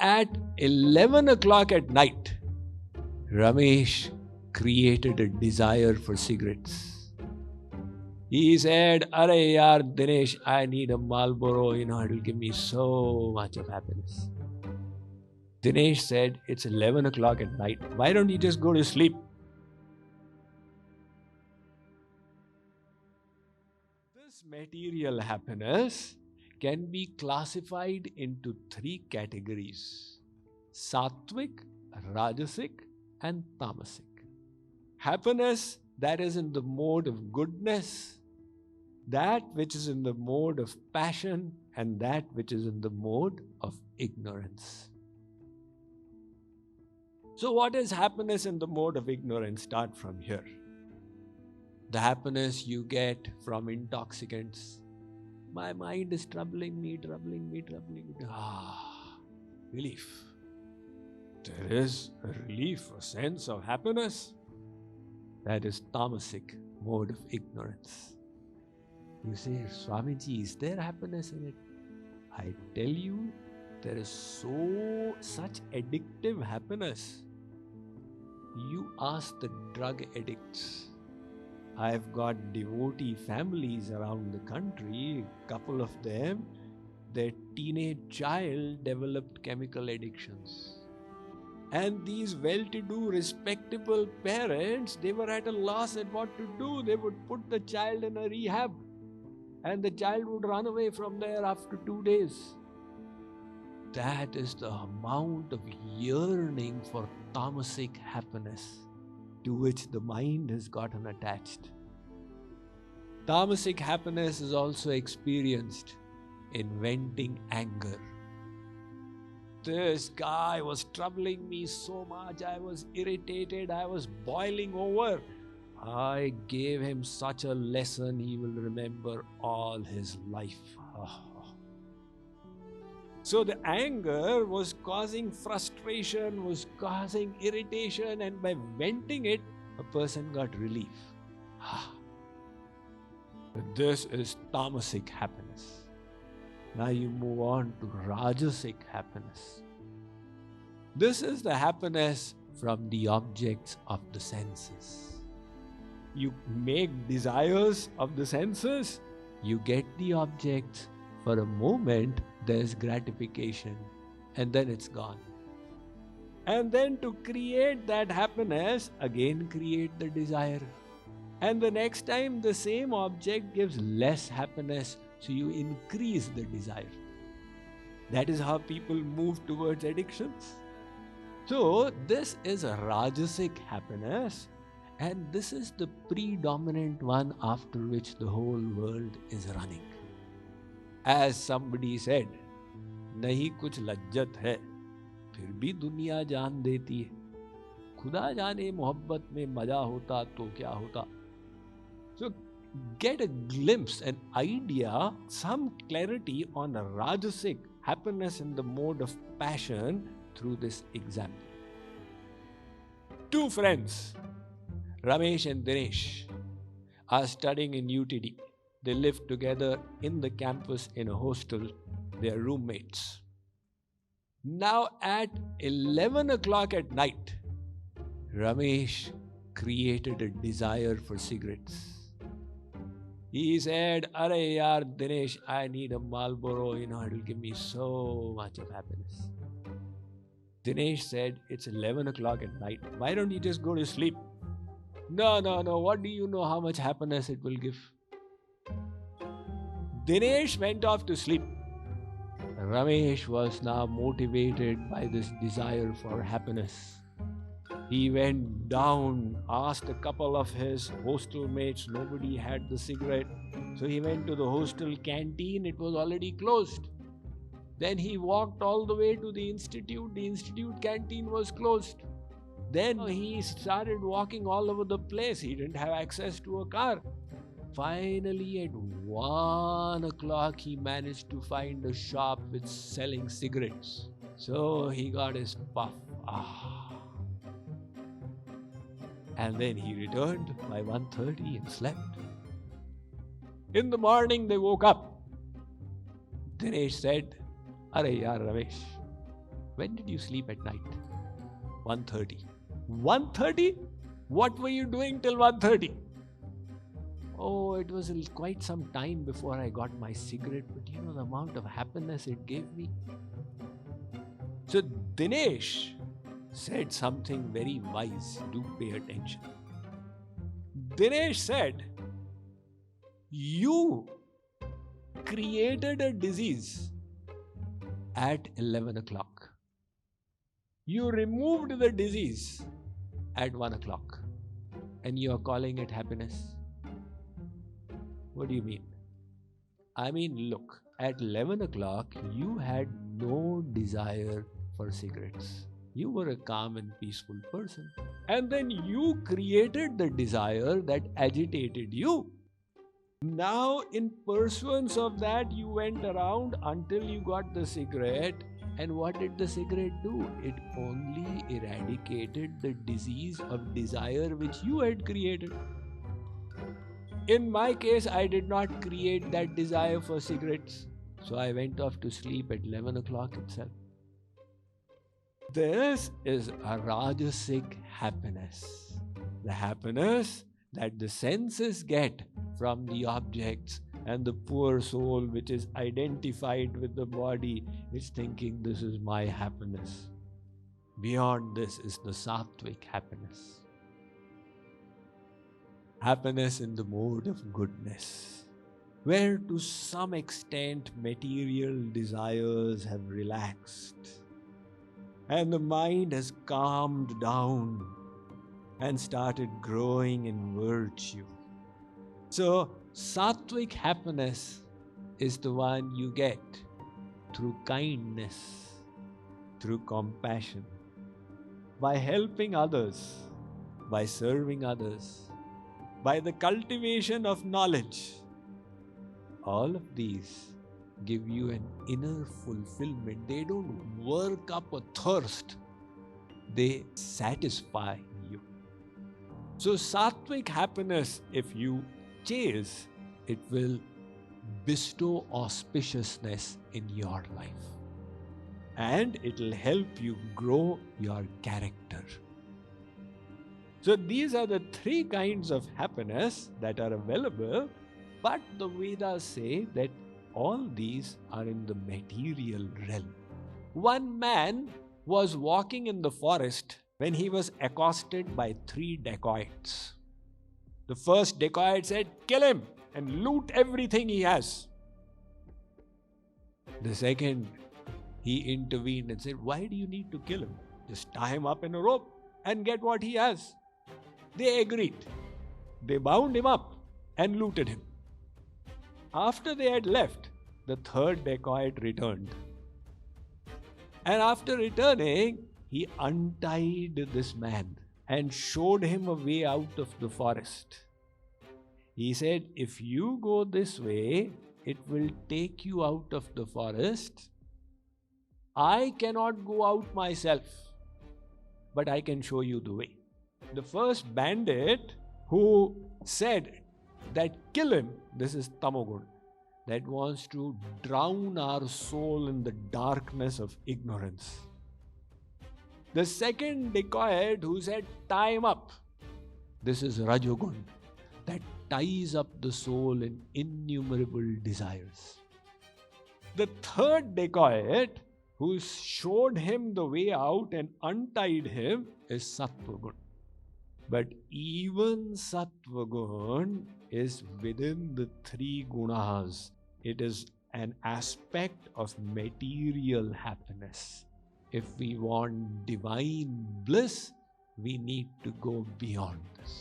At 11 o'clock at night, Ramesh created a desire for cigarettes. He said, "Arey yaar, Dinesh, I need a Marlboro, it'll give me so much of happiness." Dinesh said, "It's 11 o'clock at night. Why don't you just go to sleep?" This material happiness can be classified into three categories: Satvic, Rajasic, and Tamasic. Happiness that is in the mode of goodness, that which is in the mode of passion, and that which is in the mode of ignorance. So, what is happiness in the mode of ignorance? Start from here. The happiness you get from intoxicants. My mind is troubling me. Relief. There is a relief, a sense of happiness. That is Tamasic mode of ignorance. You say, "Swamiji, is there happiness in it?" I tell you, there is such addictive happiness. You ask the drug addicts. I've got devotee families around the country. A couple of them, their teenage child developed chemical addictions. And these well-to-do, respectable parents, they were at a loss at what to do. They would put the child in a rehab, and the child would run away from there after 2 days. That is the amount of yearning for tamasic happiness to which the mind has gotten attached. Tamasic happiness is also experienced in venting anger. This guy was troubling me so much, I was irritated, I was boiling over. I gave him such a lesson he will remember all his life. So the anger was causing frustration, was causing irritation, and by venting it, a person got relief. This is tamasic happiness. Now you move on to Rajasic happiness. This is the happiness from the objects of the senses. You make desires of the senses, you get the objects, for a moment there's gratification, and then it's gone. And then to create that happiness, again create the desire. And the next time the same object gives less happiness, so you increase the desire. That is how people move towards addictions. So this is a Rajasic happiness, and this is the predominant one after which the whole world is running. As somebody said, नहीं कुछ लज्जत है, फिर भी दुनिया जान देती है. खुदा जाने मोहब्बत में मजा होता तो क्या होता. So get a glimpse, an idea, some clarity on a Rajasic happiness in the mode of passion through this example. Two friends, Ramesh and Dinesh, are studying in UTD. They live together in the campus in a hostel. They are roommates. Now at 11 o'clock at night, Ramesh created a desire for cigarettes. He said, "Arey yaar, Dinesh, I need a Marlboro, it'll give me so much of happiness." Dinesh said, "It's 11 o'clock at night. Why don't you just go to sleep?" No, what do you know how much happiness it will give? Dinesh went off to sleep. Ramesh was now motivated by this desire for happiness. He went down, asked a couple of his hostel mates, nobody had the cigarette. So he went to the hostel canteen, it was already closed. Then he walked all the way to the institute canteen was closed. Then he started walking all over the place, he didn't have access to a car. Finally at 1 o'clock he managed to find a shop with selling cigarettes. So he got his puff. And then he returned by 1:30 and slept. In the morning they woke up. Dinesh said, "Arey yaar Ramesh, When did you sleep at night? 1:30. 1:30? What were you doing till 1:30? Oh, it was quite some time before I got my cigarette, but the amount of happiness it gave me. So Dinesh said something very wise. Do pay attention. Dinesh said, you created a disease at 11 o'clock. You removed the disease at 1 o'clock. And you're calling it happiness? What do you mean? I mean, look, at 11 o'clock, you had no desire for cigarettes. You were a calm and peaceful person. And then you created the desire that agitated you. Now, in pursuance of that, you went around until you got the cigarette. And what did the cigarette do? It only eradicated the disease of desire which you had created. In my case, I did not create that desire for cigarettes. So I went off to sleep at 11 o'clock itself. This is a Rajasic happiness. The happiness that the senses get from the objects, and the poor soul which is identified with the body is thinking, this is my happiness. Beyond this is the Satvic happiness. Happiness in the mode of goodness, where to some extent material desires have relaxed and the mind has calmed down and started growing in virtue. So, Satvic happiness is the one you get through kindness, through compassion, by helping others, by serving others, by the cultivation of knowledge. All of these give you an inner fulfillment. They don't work up a thirst, they satisfy you. So Satvic happiness, if you chase, it will bestow auspiciousness in your life. And it will help you grow your character. So these are the three kinds of happiness that are available, but the Vedas say that all these are in the material realm. One man was walking in the forest when he was accosted by 3 dacoits. The first dacoit said, "Kill him and loot everything he has." The second, he intervened and said, "Why do you need to kill him? Just tie him up in a rope and get what he has." They agreed. They bound him up and looted him. After they had left, the third dacoit returned. And after returning, he untied this man and showed him a way out of the forest. He said, "If you go this way, it will take you out of the forest. I cannot go out myself, but I can show you the way." The first bandit who said that kill him, this is tamogun, that wants to drown our soul in the darkness of ignorance. The second dacoit who said tie him up, this is rajogun, that ties up the soul in innumerable desires. The third dacoit who showed him the way out and untied him is sattvagun. But even sattvagun is within the 3 gunas. It is an aspect of material happiness. If we want divine bliss, we need to go beyond this.